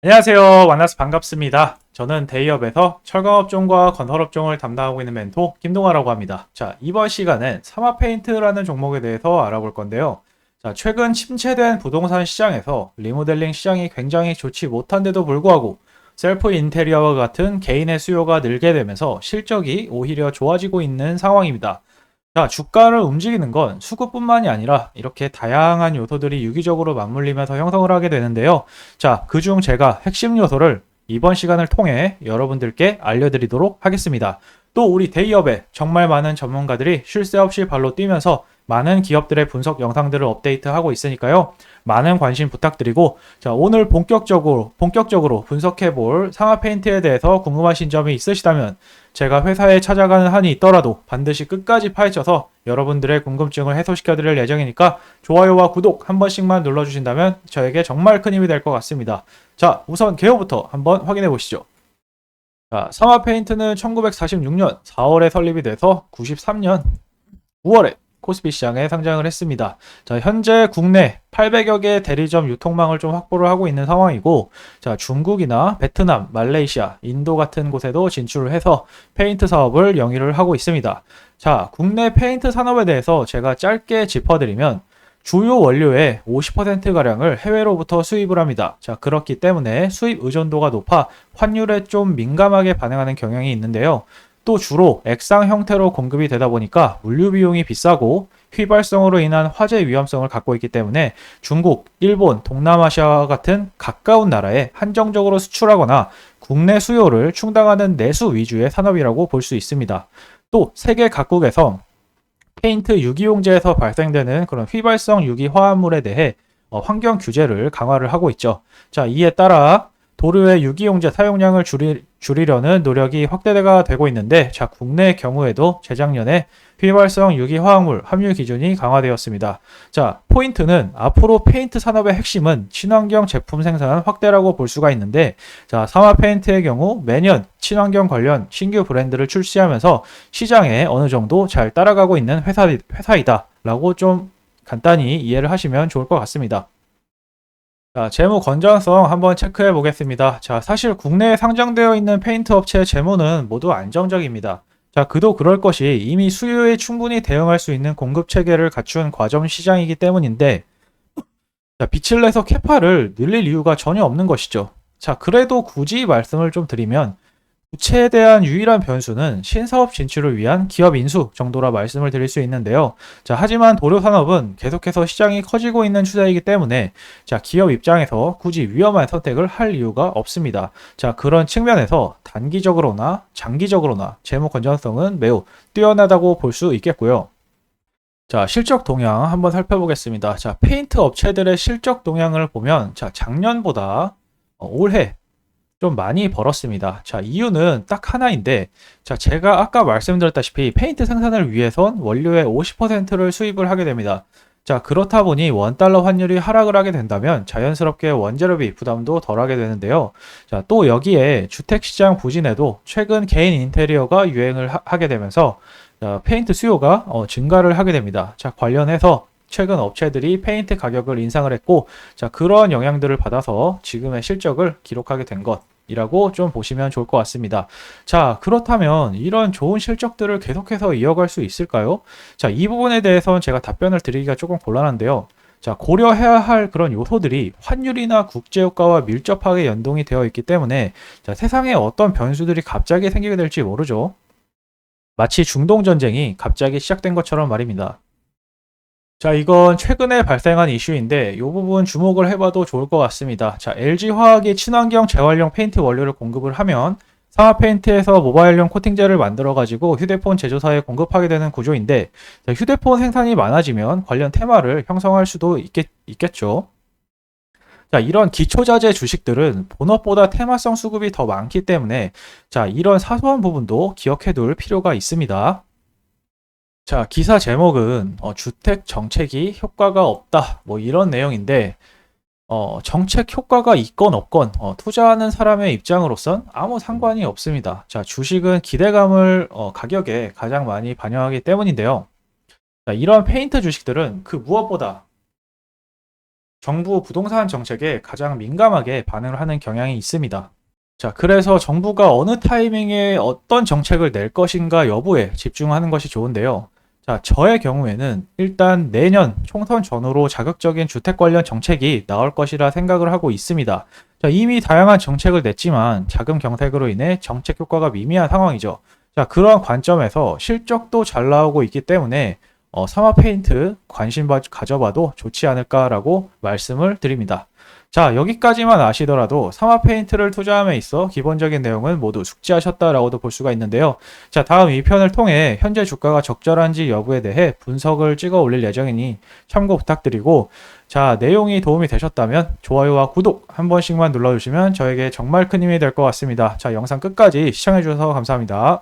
안녕하세요. 만나서 반갑습니다. 저는 대기업에서 철강업종과 건설업종을 담당하고 있는 멘토 김동아라고 합니다. 자, 이번 시간엔 사마페인트라는 종목에 대해서 알아볼 건데요. 자, 최근 침체된 부동산 시장에서 리모델링 시장이 굉장히 좋지 못한데도 불구하고 셀프 인테리어와 같은 개인의 수요가 늘게 되면서 실적이 오히려 좋아지고 있는 상황입니다. 자, 주가를 움직이는 건 수급뿐만이 아니라 이렇게 다양한 요소들이 유기적으로 맞물리면서 형성을 하게 되는데요. 자, 그중 제가 핵심 요소를 이번 시간을 통해 여러분들께 알려드리도록 하겠습니다. 또 우리 대기업에 정말 많은 전문가들이 쉴 새 없이 발로 뛰면서 많은 기업들의 분석 영상들을 업데이트하고 있으니까요. 많은 관심 부탁드리고, 자, 오늘 본격적으로 분석해볼 상하 페인트에 대해서 궁금하신 점이 있으시다면 제가 회사에 찾아가는 한이 있더라도 반드시 끝까지 파헤쳐서 여러분들의 궁금증을 해소시켜 드릴 예정이니까 좋아요와 구독 한 번씩만 눌러주신다면 저에게 정말 큰 힘이 될 것 같습니다. 자, 우선 개요부터 한번 확인해 보시죠. 자, 사마페인트는 1946년 4월에 설립이 돼서 93년 9월에 코스피 시장에 상장을 했습니다. 자, 현재 국내 800여 개 대리점 유통망을 좀 확보를 하고 있는 상황이고, 자, 중국이나 베트남, 말레이시아, 인도 같은 곳에도 진출을 해서 페인트 사업을 영위를 하고 있습니다. 자, 국내 페인트 산업에 대해서 제가 짧게 짚어드리면 주요 원료의 50%가량을 해외로부터 수입을 합니다. 자, 그렇기 때문에 수입 의존도가 높아 환율에 좀 민감하게 반응하는 경향이 있는데요. 또 주로 액상 형태로 공급이 되다 보니까 물류 비용이 비싸고 휘발성으로 인한 화재 위험성을 갖고 있기 때문에 중국, 일본, 동남아시아 같은 가까운 나라에 한정적으로 수출하거나 국내 수요를 충당하는 내수 위주의 산업이라고 볼 수 있습니다. 또 세계 각국에서 페인트 유기용제에서 발생되는 그런 휘발성 유기 화합물에 대해 환경 규제를 강화를 하고 있죠. 자, 이에 따라 도료의 유기용제 사용량을 줄이려는 노력이 확대가 되고 있는데, 자, 국내 경우에도 재작년에 휘발성 유기화학물 함유 기준이 강화되었습니다. 자, 포인트는 앞으로 페인트 산업의 핵심은 친환경 제품 생산 확대라고 볼 수가 있는데, 자, 사마 페인트의 경우 매년 친환경 관련 신규 브랜드를 출시하면서 시장에 어느 정도 잘 따라가고 있는 회사이다 라고 좀 간단히 이해를 하시면 좋을 것 같습니다. 자, 재무 건전성 한번 체크해 보겠습니다. 자, 사실 국내에 상장되어 있는 페인트 업체의 재무는 모두 안정적입니다. 자, 그도 그럴 것이 이미 수요에 충분히 대응할 수 있는 공급 체계를 갖춘 과점 시장이기 때문인데, 자, 빛을 내서 캐파를 늘릴 이유가 전혀 없는 것이죠. 자, 그래도 굳이 말씀을 좀 드리면 부채에 대한 유일한 변수는 신사업 진출을 위한 기업 인수 정도라 말씀을 드릴 수 있는데요. 자, 하지만 도료 산업은 계속해서 시장이 커지고 있는 추세이기 때문에, 자, 기업 입장에서 굳이 위험한 선택을 할 이유가 없습니다. 자, 그런 측면에서 단기적으로나 장기적으로나 재무 건전성은 매우 뛰어나다고 볼 수 있겠고요. 자, 실적 동향 한번 살펴보겠습니다. 자, 페인트 업체들의 실적 동향을 보면, 자, 작년보다 올해 좀 많이 벌었습니다. 자, 이유는 딱 하나인데, 자, 제가 아까 말씀드렸다시피 페인트 생산을 위해선 원료의 50%를 수입을 하게 됩니다. 자, 그렇다 보니 원달러 환율이 하락을 하게 된다면 자연스럽게 원재료비 부담도 덜하게 되는데요. 자, 또 여기에 주택시장 부진에도 최근 개인 인테리어가 유행을 하게 되면서 페인트 수요가 증가를 하게 됩니다. 자, 관련해서 최근 업체들이 페인트 가격을 인상을 했고, 자, 그러한 영향들을 받아서 지금의 실적을 기록하게 된 것이라고 좀 보시면 좋을 것 같습니다. 자, 그렇다면 이런 좋은 실적들을 계속해서 이어갈 수 있을까요? 자, 이 부분에 대해서는 제가 답변을 드리기가 조금 곤란한데요. 자, 고려해야 할 그런 요소들이 환율이나 국제유가와 밀접하게 연동이 되어 있기 때문에, 자, 세상에 어떤 변수들이 갑자기 생기게 될지 모르죠. 마치 중동 전쟁이 갑자기 시작된 것처럼 말입니다. 자, 이건 최근에 발생한 이슈인데 이 부분 주목을 해봐도 좋을 것 같습니다. 자, LG화학이 친환경 재활용 페인트 원료를 공급을 하면 상하 페인트에서 모바일용 코팅제를 만들어가지고 휴대폰 제조사에 공급하게 되는 구조인데, 자, 휴대폰 생산이 많아지면 관련 테마를 형성할 수도 있겠죠. 자, 이런 기초자재 주식들은 본업보다 테마성 수급이 더 많기 때문에, 자, 이런 사소한 부분도 기억해 둘 필요가 있습니다. 자, 기사 제목은 주택 정책이 효과가 없다, 뭐 이런 내용인데, 정책 효과가 있건 없건 투자하는 사람의 입장으로선 아무 상관이 없습니다. 자, 주식은 기대감을 가격에 가장 많이 반영하기 때문인데요. 자, 이런 페인트 주식들은 그 무엇보다 정부 부동산 정책에 가장 민감하게 반응을 하는 경향이 있습니다. 자, 그래서 정부가 어느 타이밍에 어떤 정책을 낼 것인가 여부에 집중하는 것이 좋은데요. 자, 저의 경우에는 일단 내년 총선 전후로 자극적인 주택 관련 정책이 나올 것이라 생각을 하고 있습니다. 자, 이미 다양한 정책을 냈지만 자금 경색으로 인해 정책 효과가 미미한 상황이죠. 자, 그러한 관점에서 실적도 잘 나오고 있기 때문에 사마페인트 관심 가져봐도 좋지 않을까라고 말씀을 드립니다. 자, 여기까지만 아시더라도 사마페인트를 투자함에 있어 기본적인 내용은 모두 숙지하셨다라고도 볼 수가 있는데요. 자, 다음 2편을 통해 현재 주가가 적절한지 여부에 대해 분석을 찍어 올릴 예정이니 참고 부탁드리고, 자, 내용이 도움이 되셨다면 좋아요와 구독 한 번씩만 눌러주시면 저에게 정말 큰 힘이 될 것 같습니다. 자, 영상 끝까지 시청해주셔서 감사합니다.